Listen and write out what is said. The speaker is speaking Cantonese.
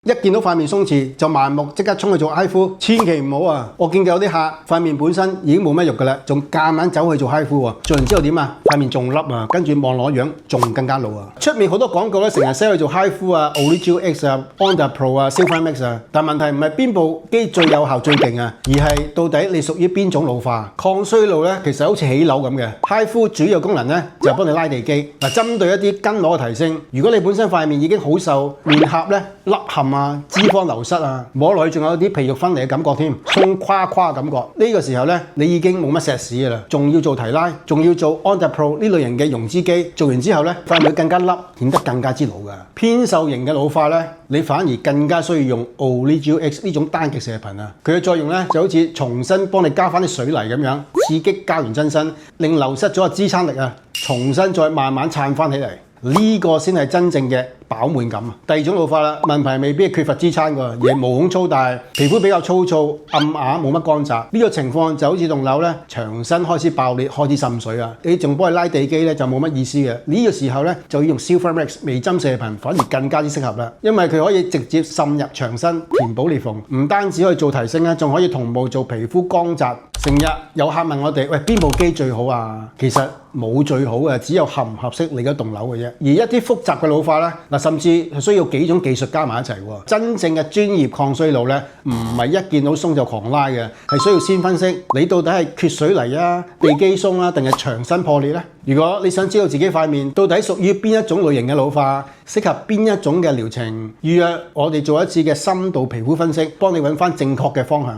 一見到塊面鬆弛就盲目即刻衝去做 HIFU，千祈唔好啊！我見過有啲客塊面本身已經冇乜肉㗎啦，仲夾硬走去做 HIFU喎，做完之後點啊？塊面仲凹啊，跟住望落樣仲更加老啊！出面好多廣告咧，成日 sell 去做 HIFU 啊、Origel X 啊、Onda Pro 啊、Silver Max 啊，但問題唔係邊部機最有效最勁啊，而係到底你屬於邊種老化？抗衰老咧其實好似起樓咁嘅 ，HIFU 主要功能咧就係幫你拉地基。嗱，針對一啲筋膜嘅提升，如果你本身塊面已經好瘦，面頰咧凹陷啊、脂肪流失啊，摸落去仲有啲皮肉分離嘅感覺添，鬆垮垮嘅感覺。呢個時候咧，你已經冇乜石屎㗎啦，仲要做提拉，仲要做 Onda Pro 呢類型嘅溶脂機，做完之後咧，塊面會更加凹，顯得更加之老㗎。偏瘦型嘅老化咧，你反而更加需要用 Origel X 呢種單極射頻啊！佢嘅作用咧就好似重新幫你加翻啲水泥咁樣，刺激膠原增生，令流失咗嘅支撐力啊，重新再慢慢撐翻起嚟。呢個先係真正嘅飽滿感啊！第二種老化啦，問題未必係缺乏支撐㗎，而係毛孔粗大，皮膚比較粗糙、暗啞，冇乜乾澤。呢個情況就好似棟樓咧牆身開始爆裂、開始滲水啊！你仲幫佢拉地基咧就冇乜意思嘅。呢個時候咧就要用 Silver Max 微針射頻，反而更加之適合啦，因為佢可以直接滲入牆身，填補裂縫，唔單止可以做提升啦，仲可以同步做皮膚光澤。成日有客問我哋：喂，邊部機最好啊？其實冇最好嘅，只有合唔合適你嗰棟樓嘅啫。而一啲複雜嘅老化咧，甚至係需要幾種技術加埋一齊喎。真正嘅專業抗衰老咧，唔係一見到鬆就狂拉嘅，係需要先分析你到底係缺水泥啊、地基鬆啊，定係牆身破裂咧？如果你想知道自己塊面到底屬於邊一種類型嘅老化，適合邊一種嘅療程，預約我哋做一次嘅深度皮膚分析，幫你揾翻正確嘅方向。